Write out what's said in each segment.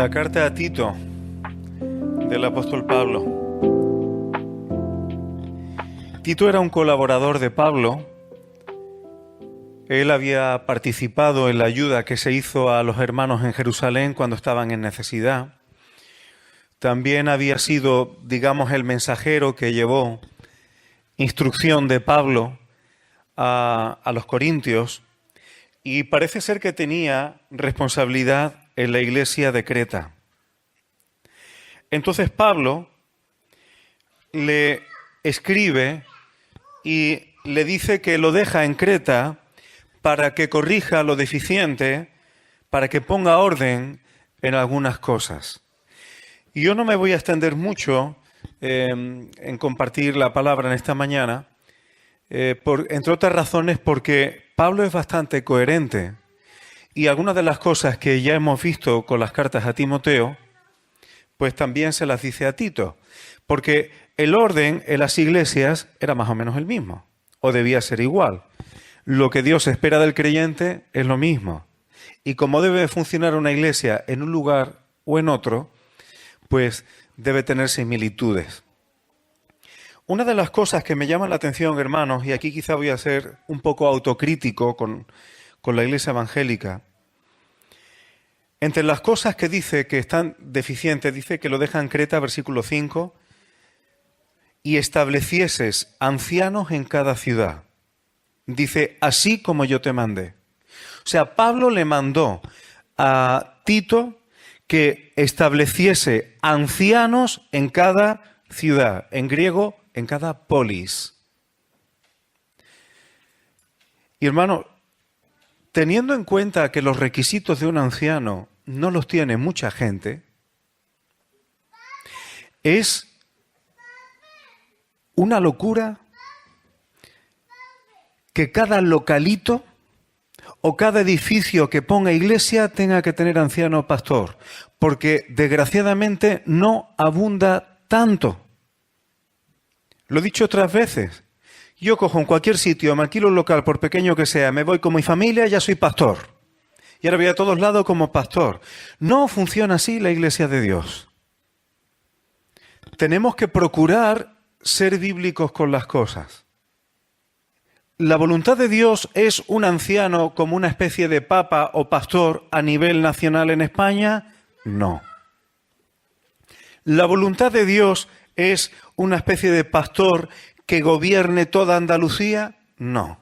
La carta a Tito del apóstol Pablo. Tito era un colaborador de Pablo. Él había participado en la ayuda que se hizo a los hermanos en Jerusalén cuando estaban en necesidad. También había sido, digamos, el mensajero que llevó instrucción de Pablo a los corintios, y parece ser que tenía responsabilidad en la iglesia de Creta. Entonces Pablo le escribe y le dice que lo deja en Creta para que corrija lo deficiente, para que ponga orden en algunas cosas. Y yo no me voy a extender mucho en compartir la palabra en esta mañana, entre otras razones porque Pablo es bastante coherente y algunas de las cosas que ya hemos visto con las cartas a Timoteo, pues también se las dice a Tito, porque el orden en las iglesias era más o menos el mismo, o debía ser igual. Lo que Dios espera del creyente es lo mismo. Y como debe funcionar una iglesia en un lugar o en otro, pues debe tener similitudes. Una de las cosas que me llama la atención, hermanos, y aquí quizá voy a ser un poco autocrítico con la iglesia evangélica, entre las cosas que dice que están deficientes, dice que lo deja en Creta, versículo 5, y establecieses ancianos en cada ciudad. Dice, así como yo te mandé. O sea, Pablo le mandó a Tito que estableciese ancianos en cada ciudad, en griego, en cada polis. Y hermano, teniendo en cuenta que los requisitos de un anciano no los tiene mucha gente, es una locura que cada localito o cada edificio que ponga iglesia tenga que tener anciano pastor, porque desgraciadamente no abunda tanto. Lo he dicho otras veces. Yo cojo en cualquier sitio, me alquilo un local, por pequeño que sea, me voy con mi familia, ya soy pastor. Y ahora voy a todos lados como pastor. No funciona así la iglesia de Dios. Tenemos que procurar ser bíblicos con las cosas. ¿La voluntad de Dios es un anciano como una especie de papa o pastor a nivel nacional en España? No. ¿La voluntad de Dios es una especie de pastor que gobierne toda Andalucía? No.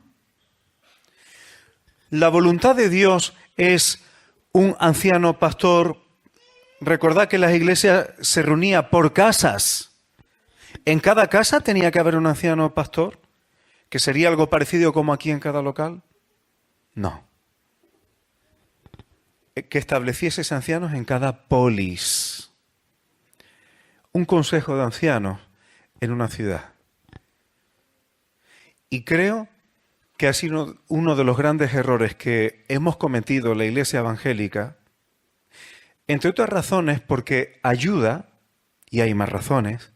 ¿La voluntad de Dios es un anciano pastor? Recordad que las iglesias se reunían por casas. ¿En cada casa tenía que haber un anciano pastor? ¿Que sería algo parecido como aquí en cada local? No. Que estableciese ancianos en cada polis. Un consejo de ancianos en una ciudad. Y creo que ha sido uno de los grandes errores que hemos cometido la iglesia evangélica, entre otras razones porque ayuda, y hay más razones,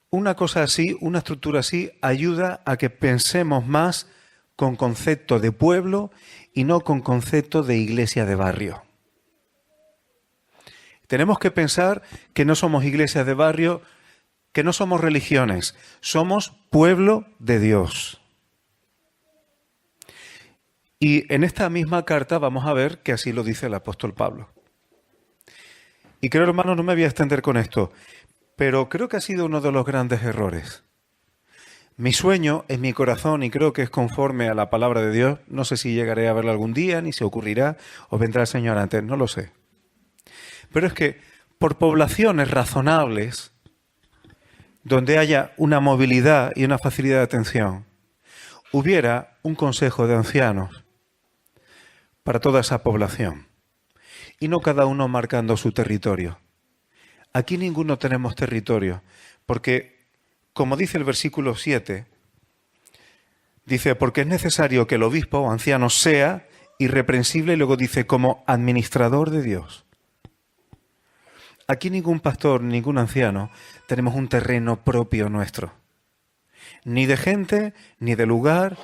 una cosa así, una estructura así, ayuda a que pensemos más con concepto de pueblo y no con concepto de iglesia de barrio. Tenemos que pensar que no somos iglesias de barrio, que no somos religiones, somos pueblo de Dios. Y en esta misma carta vamos a ver que así lo dice el apóstol Pablo. Y creo, hermanos, no me voy a extender con esto, pero creo que ha sido uno de los grandes errores. Mi sueño en mi corazón, y creo que es conforme a la palabra de Dios, no sé si llegaré a verlo algún día, ni se ocurrirá, o vendrá el Señor antes, no lo sé. Pero es que por poblaciones razonables, donde haya una movilidad y una facilidad de atención, hubiera un consejo de ancianos para toda esa población, y no cada uno marcando su territorio. Aquí ninguno tenemos territorio, porque, como dice el versículo 7, dice, porque es necesario que el obispo o anciano sea irreprensible, y luego dice, como administrador de Dios. Aquí ningún pastor, ningún anciano, tenemos un terreno propio nuestro. Ni de gente, ni de lugar,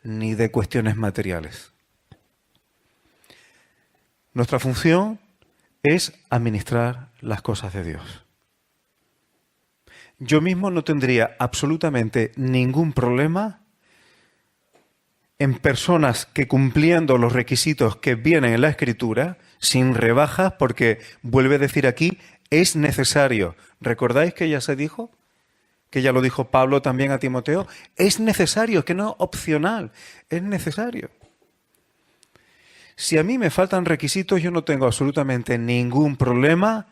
ni de cuestiones materiales. Nuestra función es administrar las cosas de Dios. Yo mismo no tendría absolutamente ningún problema en personas que cumpliendo los requisitos que vienen en la Escritura, sin rebajas, porque vuelve a decir aquí, es necesario. ¿Recordáis que ya se dijo? Que ya lo dijo Pablo también a Timoteo. Es necesario, es que no es opcional, es necesario. Si a mí me faltan requisitos, yo no tengo absolutamente ningún problema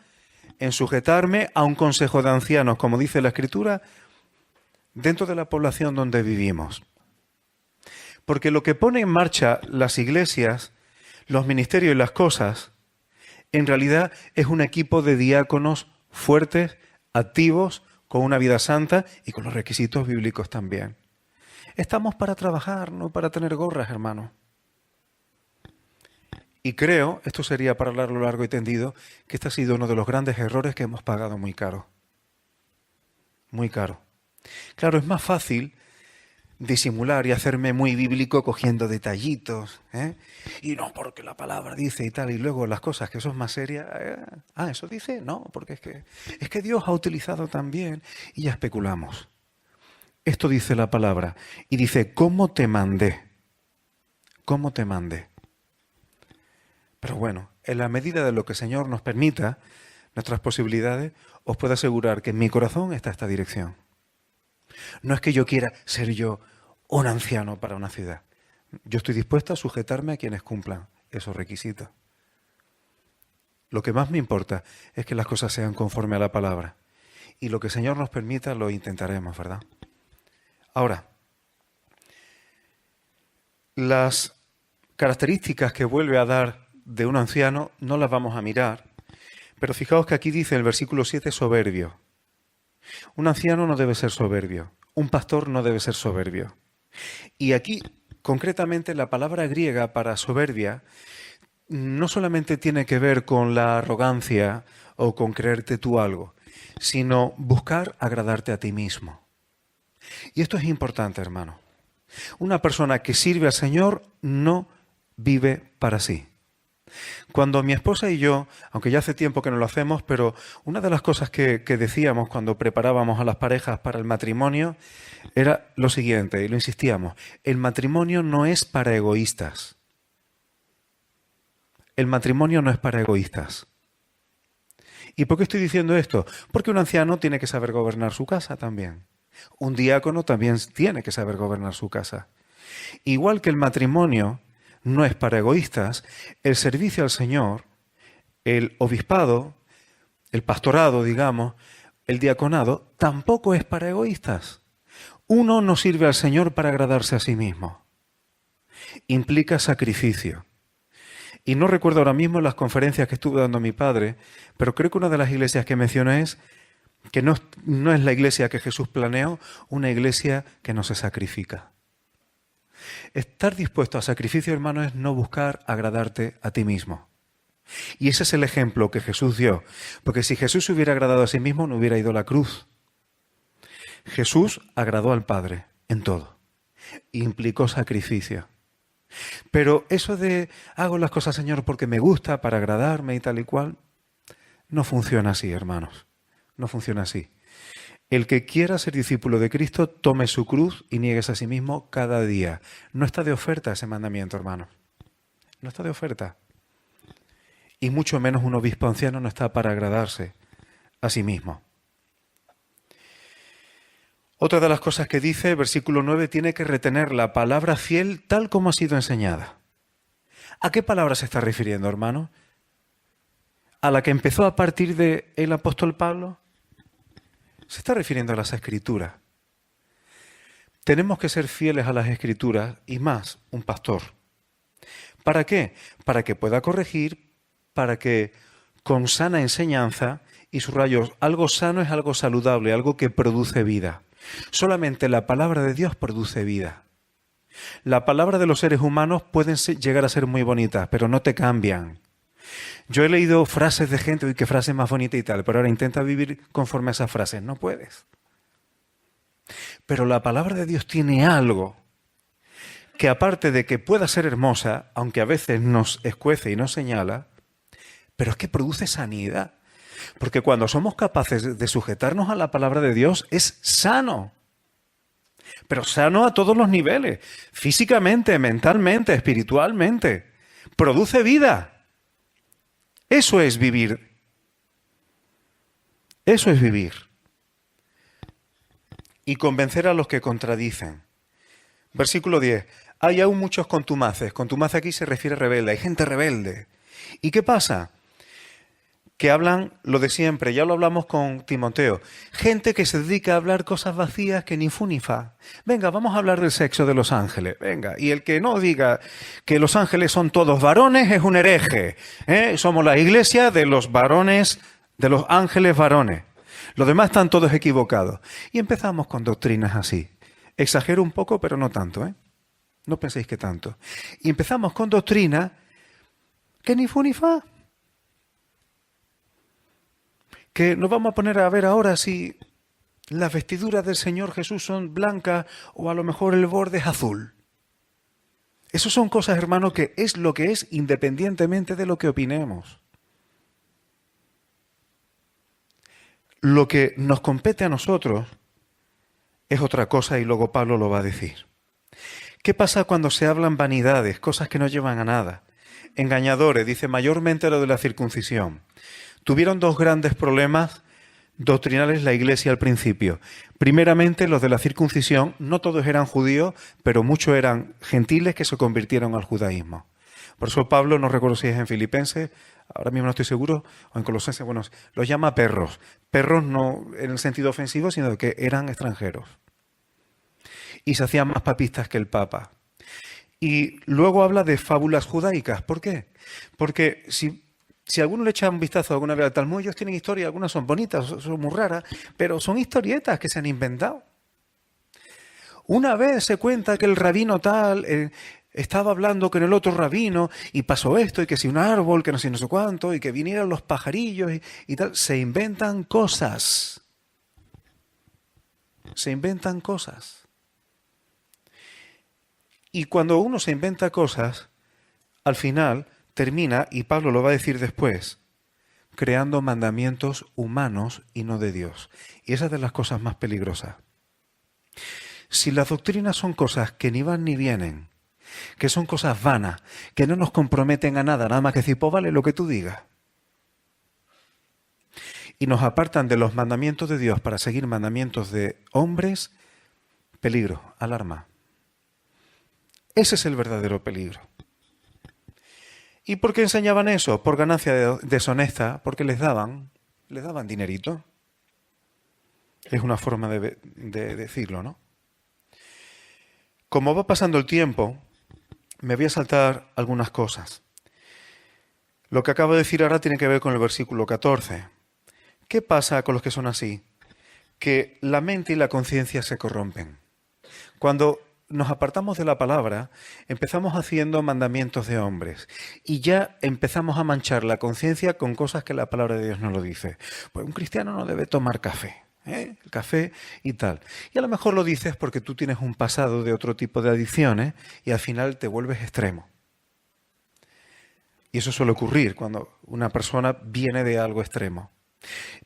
en sujetarme a un consejo de ancianos, como dice la Escritura, dentro de la población donde vivimos. Porque lo que pone en marcha las iglesias, los ministerios y las cosas, en realidad es un equipo de diáconos fuertes, activos, con una vida santa y con los requisitos bíblicos también. Estamos para trabajar, no para tener gorras, hermano. Y creo, esto sería para hablarlo largo y tendido, que este ha sido uno de los grandes errores que hemos pagado muy caro. Muy caro. Claro, es más fácil disimular y hacerme muy bíblico cogiendo detallitos, ¿eh? Y no, porque la palabra dice y tal, y luego las cosas que son más serias, ¿eso dice? No, porque es que Dios ha utilizado también, y ya especulamos. Esto dice la palabra, y dice, ¿cómo te mandé? ¿Cómo te mandé? Pero bueno, en la medida de lo que el Señor nos permita, nuestras posibilidades, os puedo asegurar que en mi corazón está esta dirección. No es que yo quiera ser yo un anciano para una ciudad. Yo estoy dispuesto a sujetarme a quienes cumplan esos requisitos. Lo que más me importa es que las cosas sean conforme a la palabra. Y lo que el Señor nos permita lo intentaremos, ¿verdad? Ahora, las características que vuelve a dar de un anciano no las vamos a mirar, pero fijaos que aquí dice el versículo 7 soberbio. Un anciano no debe ser soberbio, un pastor no debe ser soberbio. Y aquí, concretamente, la palabra griega para soberbia no solamente tiene que ver con la arrogancia o con creerte tú algo, sino buscar agradarte a ti mismo. Y esto es importante, hermano. Una persona que sirve al Señor no vive para sí. Cuando mi esposa y yo, aunque ya hace tiempo que no lo hacemos, pero una de las cosas que decíamos cuando preparábamos a las parejas para el matrimonio era lo siguiente, y lo insistíamos, el matrimonio no es para egoístas. El matrimonio no es para egoístas. ¿Y por qué estoy diciendo esto? Porque un anciano tiene que saber gobernar su casa también. Un diácono también tiene que saber gobernar su casa. Igual que el matrimonio no es para egoístas, el servicio al Señor, el obispado, el pastorado, digamos, el diaconado, tampoco es para egoístas. Uno no sirve al Señor para agradarse a sí mismo. Implica sacrificio. Y no recuerdo ahora mismo las conferencias que estuvo dando mi padre, pero creo que una de las iglesias que mencioné es que no es la iglesia que Jesús planeó, una iglesia que no se sacrifica. Estar dispuesto a sacrificio, hermano, es no buscar agradarte a ti mismo. Y ese es el ejemplo que Jesús dio. Porque si Jesús se hubiera agradado a sí mismo, no hubiera ido a la cruz. Jesús agradó al Padre en todo. Implicó sacrificio. Pero eso de hago las cosas, Señor, porque me gusta, para agradarme y tal y cual, no funciona así, hermanos. No funciona así. El que quiera ser discípulo de Cristo, tome su cruz y nieguese a sí mismo cada día. No está de oferta ese mandamiento, hermano. No está de oferta. Y mucho menos un obispo anciano no está para agradarse a sí mismo. Otra de las cosas que dice, versículo 9, tiene que retener la palabra fiel tal como ha sido enseñada. ¿A qué palabra se está refiriendo, hermano? ¿A la que empezó a partir del apóstol Pablo? Se está refiriendo a las Escrituras. Tenemos que ser fieles a las Escrituras y más un pastor. ¿Para qué? Para que pueda corregir, para que con sana enseñanza, y subrayo, algo sano es algo saludable, algo que produce vida. Solamente la palabra de Dios produce vida. La palabra de los seres humanos pueden llegar a ser muy bonitas, pero no te cambian. Yo he leído frases de gente, uy, qué frase más bonita y tal, pero ahora intenta vivir conforme a esas frases. No puedes. Pero la palabra de Dios tiene algo que, aparte de que pueda ser hermosa, aunque a veces nos escuece y nos señala, pero es que produce sanidad. Porque cuando somos capaces de sujetarnos a la palabra de Dios, es sano. Pero sano a todos los niveles, físicamente, mentalmente, espiritualmente. Produce vida. Eso es vivir. Eso es vivir. Y convencer a los que contradicen. Versículo 10. Hay aún muchos contumaces. Contumaz aquí se refiere a rebelde. Hay gente rebelde. ¿Y qué pasa? Que hablan lo de siempre, ya lo hablamos con Timoteo. Gente que se dedica a hablar cosas vacías que ni fu ni fa. Venga, vamos a hablar del sexo de los ángeles. Venga, y el que no diga que los ángeles son todos varones es un hereje. Somos la iglesia de los varones, de los ángeles varones. Los demás están todos equivocados. Y empezamos con doctrinas así. Exagero un poco, pero no tanto, ¿eh? No penséis que tanto. Y empezamos con doctrinas que ni fu ni fa. Que nos vamos a poner a ver ahora si las vestiduras del Señor Jesús son blancas o a lo mejor el borde es azul. Esas son cosas, hermano, que es lo que es independientemente de lo que opinemos. Lo que nos compete a nosotros es otra cosa y luego Pablo lo va a decir. ¿Qué pasa cuando se hablan vanidades, cosas que no llevan a nada? Engañadores, dice mayormente lo de la circuncisión. Tuvieron dos grandes problemas doctrinales la Iglesia al principio. Primeramente, los de la circuncisión. No todos eran judíos, pero muchos eran gentiles que se convirtieron al judaísmo. Por eso Pablo, no recuerdo si es en Filipenses, ahora mismo no estoy seguro, o en Colosenses, bueno, los llama perros. Perros no en el sentido ofensivo, sino que eran extranjeros. Y se hacían más papistas que el Papa. Y luego habla de fábulas judaicas. ¿Por qué? Porque si alguno le echa un vistazo alguna vez al Talmud, ellos tienen historias, algunas son bonitas, son muy raras, pero son historietas que se han inventado. Una vez se cuenta que el rabino tal estaba hablando con el otro rabino y pasó esto, y que si un árbol, que no sé cuánto, y que vinieran los pajarillos y tal. Se inventan cosas. Se inventan cosas. Y cuando uno se inventa cosas, al final termina, y Pablo lo va a decir después, creando mandamientos humanos y no de Dios. Y esa es de las cosas más peligrosas. Si las doctrinas son cosas que ni van ni vienen, que son cosas vanas, que no nos comprometen a nada, nada más que decir, pues vale lo que tú digas, y nos apartan de los mandamientos de Dios para seguir mandamientos de hombres, peligro, alarma. Ese es el verdadero peligro. ¿Y por qué enseñaban eso? Por ganancia deshonesta, porque les daban dinerito. Es una forma de decirlo, ¿no? Como va pasando el tiempo, me voy a saltar algunas cosas. Lo que acabo de decir ahora tiene que ver con el versículo 14. ¿Qué pasa con los que son así? Que la mente y la conciencia se corrompen. Cuando nos apartamos de la palabra, empezamos haciendo mandamientos de hombres y ya empezamos a manchar la conciencia con cosas que la palabra de Dios no lo dice. Pues un cristiano no debe tomar café, el café y tal. Y a lo mejor lo dices porque tú tienes un pasado de otro tipo de adicciones y al final te vuelves extremo. Y eso suele ocurrir cuando una persona viene de algo extremo.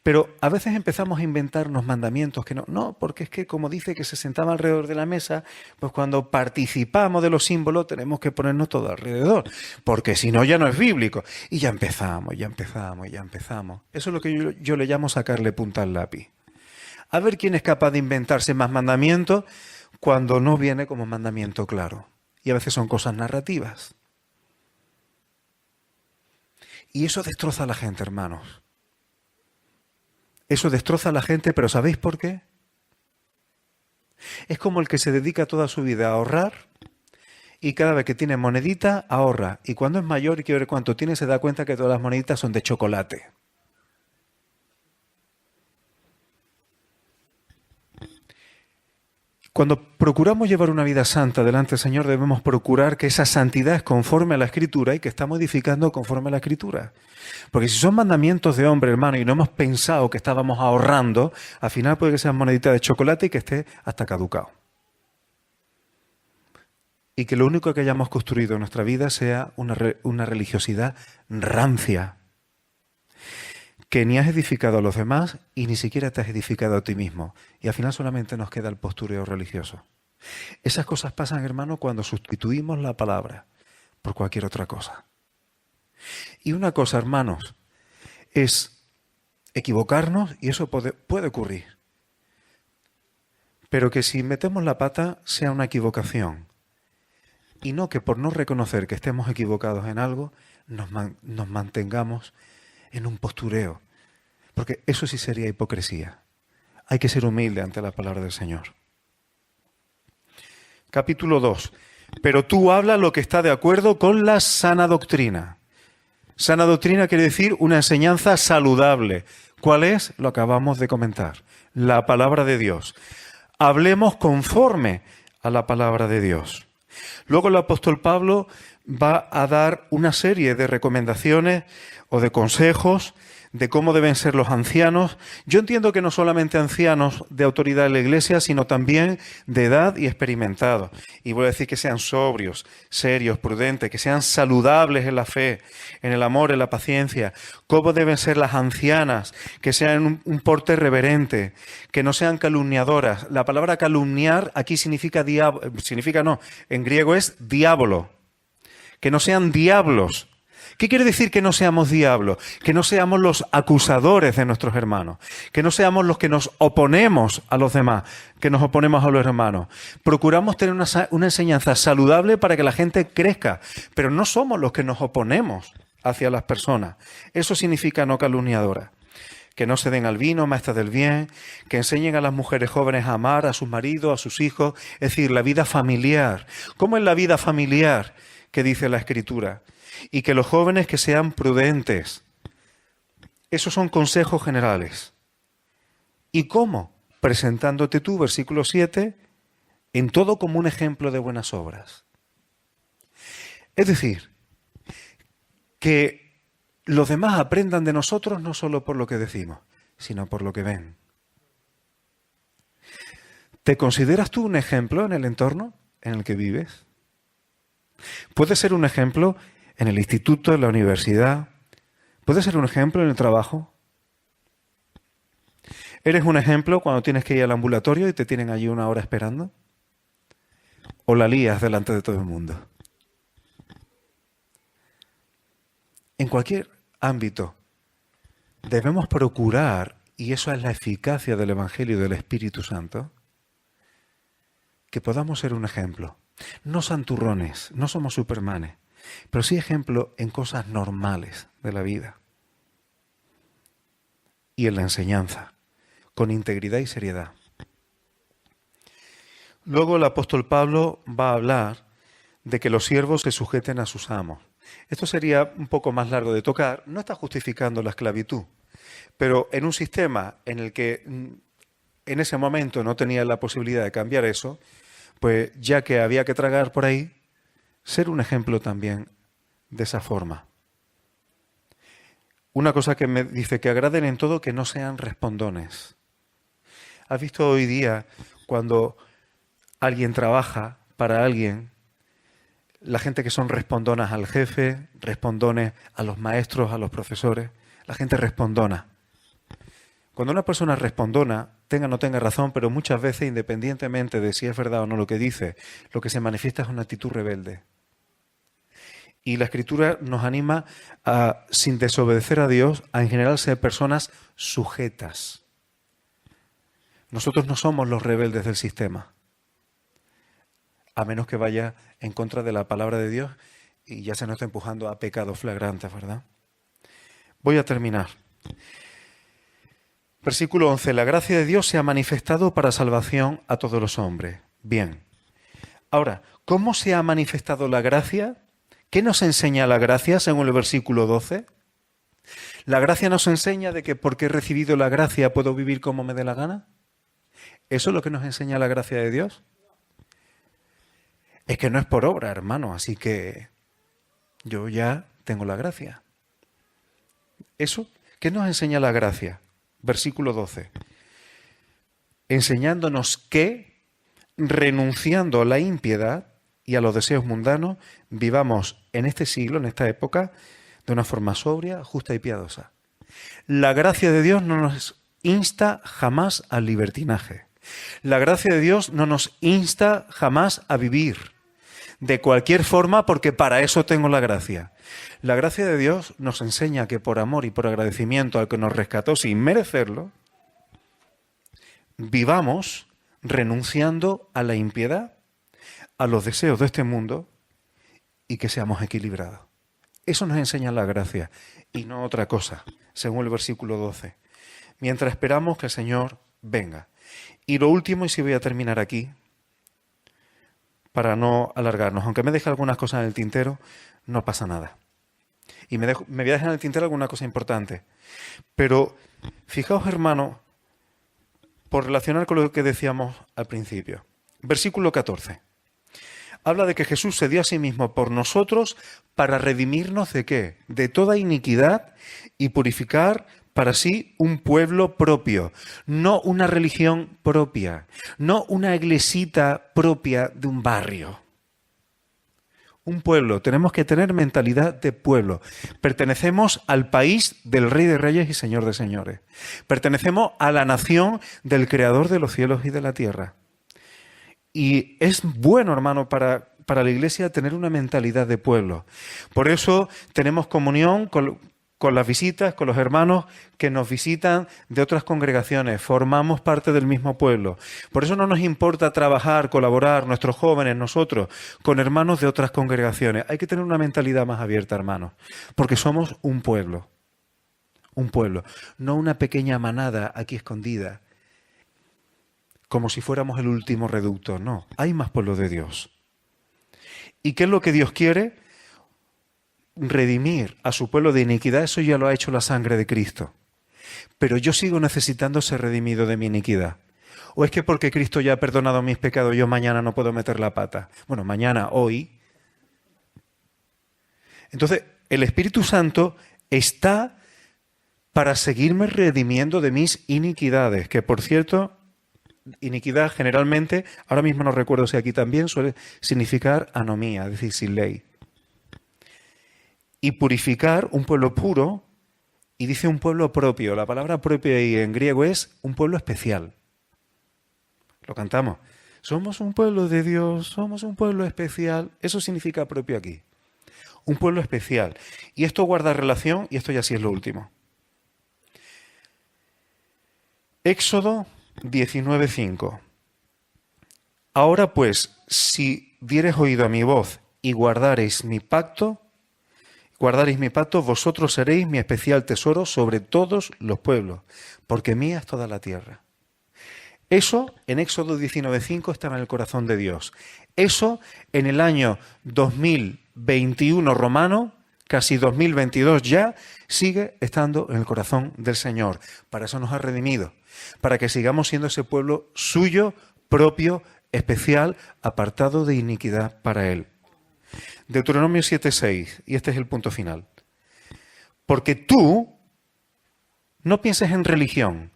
Pero a veces empezamos a inventarnos mandamientos que no, porque es que como dice que se sentaba alrededor de la mesa, pues cuando participamos de los símbolos tenemos que ponernos todo alrededor, porque si no ya no es bíblico. Y ya empezamos. Eso es lo que yo le llamo sacarle punta al lápiz. A ver quién es capaz de inventarse más mandamientos cuando no viene como mandamiento claro. Y a veces son cosas narrativas. Y eso destroza a la gente, hermanos. Eso destroza a la gente, pero ¿sabéis por qué? Es como el que se dedica toda su vida a ahorrar y cada vez que tiene monedita ahorra. Y cuando es mayor y quiere ver cuánto tiene, se da cuenta que todas las moneditas son de chocolate. Cuando procuramos llevar una vida santa delante del Señor, debemos procurar que esa santidad es conforme a la Escritura y que está modificando conforme a la Escritura. Porque si son mandamientos de hombre, hermano, y no hemos pensado que estábamos ahorrando, al final puede que sean moneditas de chocolate y que esté hasta caducado. Y que lo único que hayamos construido en nuestra vida sea una religiosidad rancia. que ni has edificado a los demás y ni siquiera te has edificado a ti mismo. Y al final solamente nos queda el postureo religioso. Esas cosas pasan, hermano, cuando sustituimos la palabra por cualquier otra cosa. Y una cosa, hermanos, es equivocarnos, y eso puede ocurrir. Pero que si metemos la pata sea una equivocación. Y no que por no reconocer que estemos equivocados en algo, nos mantengamos en un postureo. Porque eso sí sería hipocresía. Hay que ser humilde ante la palabra del Señor. Capítulo 2. Pero tú habla lo que está de acuerdo con la sana doctrina. Sana doctrina quiere decir una enseñanza saludable. ¿Cuál es? Lo acabamos de comentar. La palabra de Dios. Hablemos conforme a la palabra de Dios. Luego el apóstol Pablo va a dar una serie de recomendaciones o de consejos de cómo deben ser los ancianos. Yo entiendo que no solamente ancianos de autoridad en la Iglesia, sino también de edad y experimentados. Y voy a decir que sean sobrios, serios, prudentes, que sean saludables en la fe, en el amor, en la paciencia. Cómo deben ser las ancianas, que sean un porte reverente, que no sean calumniadoras. La palabra calumniar aquí significa en griego es diablo. Que no sean diablos. ¿Qué quiere decir que no seamos diablos? Que no seamos los acusadores de nuestros hermanos, que no seamos los que nos oponemos a los demás, que nos oponemos a los hermanos. Procuramos tener una enseñanza saludable para que la gente crezca, pero no somos los que nos oponemos hacia las personas. Eso significa no calumniadora. Que no se den al vino, maestras del bien, que enseñen a las mujeres jóvenes a amar a sus maridos, a sus hijos, es decir, la vida familiar. ¿Cómo es la vida familiar que dice la Escritura? Y que los jóvenes que sean prudentes. Esos son consejos generales. ¿Y cómo? Presentándote tú, versículo 7, en todo como un ejemplo de buenas obras. Es decir, que los demás aprendan de nosotros no solo por lo que decimos, sino por lo que ven. ¿Te consideras tú un ejemplo en el entorno en el que vives? ¿Puedes ser un ejemplo en el instituto, en la universidad? ¿Puede ser un ejemplo en el trabajo? ¿Eres un ejemplo cuando tienes que ir al ambulatorio y te tienen allí una hora esperando? ¿O la lías delante de todo el mundo? En cualquier ámbito debemos procurar, y eso es la eficacia del Evangelio y del Espíritu Santo, que podamos ser un ejemplo. No santurrones, no somos supermanes, pero sí ejemplo en cosas normales de la vida y en la enseñanza, con integridad y seriedad. Luego el apóstol Pablo va a hablar de que los siervos se sujeten a sus amos. Esto sería un poco más largo de tocar, no está justificando la esclavitud, pero en un sistema en el que en ese momento no tenía la posibilidad de cambiar eso, pues ya que había que tragar por ahí, ser un ejemplo también de esa forma. Una cosa que me dice que agraden en todo, que no sean respondones. ¿Has visto hoy día cuando alguien trabaja para alguien, la gente que son respondonas al jefe, respondones a los maestros, a los profesores, la gente respondona? Cuando una persona respondona, tenga o no tenga razón, pero muchas veces, independientemente de si es verdad o no lo que dice, lo que se manifiesta es una actitud rebelde. Y la Escritura nos anima a, sin desobedecer a Dios, a en general ser personas sujetas. Nosotros no somos los rebeldes del sistema, a menos que vaya en contra de la palabra de Dios y ya se nos está empujando a pecados flagrantes, ¿verdad? Voy a terminar. Versículo 11. La gracia de Dios se ha manifestado para salvación a todos los hombres. Bien. Ahora, ¿cómo se ha manifestado la gracia? ¿Qué nos enseña la gracia según el versículo 12? ¿La gracia nos enseña de que porque he recibido la gracia puedo vivir como me dé la gana? ¿Eso es lo que nos enseña la gracia de Dios? Es que no es por obra, hermano, así que yo ya tengo la gracia. ¿Eso? ¿Qué nos enseña la gracia? Versículo 12. Enseñándonos que, renunciando a la impiedad y a los deseos mundanos, vivamos en este siglo, en esta época, de una forma sobria, justa y piadosa. La gracia de Dios no nos insta jamás al libertinaje. La gracia de Dios no nos insta jamás a vivir de cualquier forma, porque para eso tengo la gracia. La gracia de Dios nos enseña que por amor y por agradecimiento al que nos rescató sin merecerlo, vivamos renunciando a la impiedad, a los deseos de este mundo, y que seamos equilibrados. Eso nos enseña la gracia y no otra cosa, según el versículo 12. Mientras esperamos que el Señor venga. Y lo último, y si voy a terminar aquí, para no alargarnos, aunque me deje algunas cosas en el tintero, no pasa nada. Y me voy a dejar en el tintero alguna cosa importante. Pero fijaos, hermano, por relacionar con lo que decíamos al principio. Versículo 14. Habla de que Jesús se dio a sí mismo por nosotros para redimirnos ¿de qué? De toda iniquidad y purificar para sí un pueblo propio, no una religión propia, no una iglesita propia de un barrio. Un pueblo, tenemos que tener mentalidad de pueblo. Pertenecemos al país del Rey de Reyes y Señor de Señores. Pertenecemos a la nación del Creador de los cielos y de la tierra. Y es bueno, hermano, para la Iglesia tener una mentalidad de pueblo. Por eso tenemos comunión con las visitas, con los hermanos que nos visitan de otras congregaciones. Formamos parte del mismo pueblo. Por eso no nos importa trabajar, colaborar, nuestros jóvenes, nosotros, con hermanos de otras congregaciones. Hay que tener una mentalidad más abierta, hermanos, porque somos un pueblo. Un pueblo, no una pequeña manada aquí escondida, como si fuéramos el último reducto. No, hay más pueblo de Dios. ¿Y qué es lo que Dios quiere? Redimir a su pueblo de iniquidad. Eso ya lo ha hecho la sangre de Cristo. Pero yo sigo necesitando ser redimido de mi iniquidad. ¿O es que porque Cristo ya ha perdonado mis pecados, yo mañana no puedo meter la pata? Bueno, mañana, hoy. Entonces, el Espíritu Santo está para seguirme redimiendo de mis iniquidades, que por cierto, iniquidad generalmente, ahora mismo no recuerdo si aquí también suele significar anomía, es decir, sin ley. Y purificar un pueblo puro, y dice un pueblo propio. La palabra propio ahí en griego es un pueblo especial. Lo cantamos. Somos un pueblo de Dios, somos un pueblo especial. Eso significa propio aquí. Un pueblo especial. Y esto guarda relación, y esto ya sí es lo último. Éxodo 19:5. Ahora pues, si diereis oído a mi voz y guardareis mi pacto, vosotros seréis mi especial tesoro sobre todos los pueblos, porque mía es toda la tierra. Eso en Éxodo 19:5 estaba en el corazón de Dios. Eso en el año 2021 romano, casi 2022 ya, sigue estando en el corazón del Señor. Para eso nos ha redimido, para que sigamos siendo ese pueblo suyo, propio, especial, apartado de iniquidad para Él. Deuteronomio 7:6, y este es el punto final. Porque tú no pienses en religión,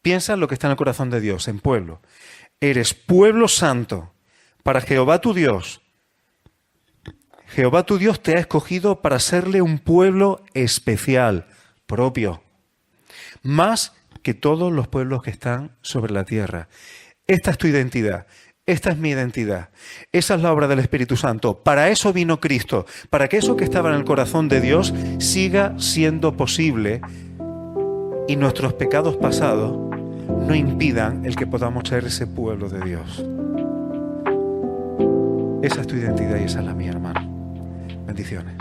piensa en lo que está en el corazón de Dios, en pueblo. Eres pueblo santo para Jehová tu Dios. Jehová tu Dios te ha escogido para serle un pueblo especial, propio, más que todos los pueblos que están sobre la tierra. Esta es tu identidad. Esta es mi identidad. Esa es la obra del Espíritu Santo. Para eso vino Cristo, para que eso que estaba en el corazón de Dios siga siendo posible y nuestros pecados pasados no impidan el que podamos ser ese pueblo de Dios. Esa es tu identidad y esa es la mía, hermano. Bendiciones.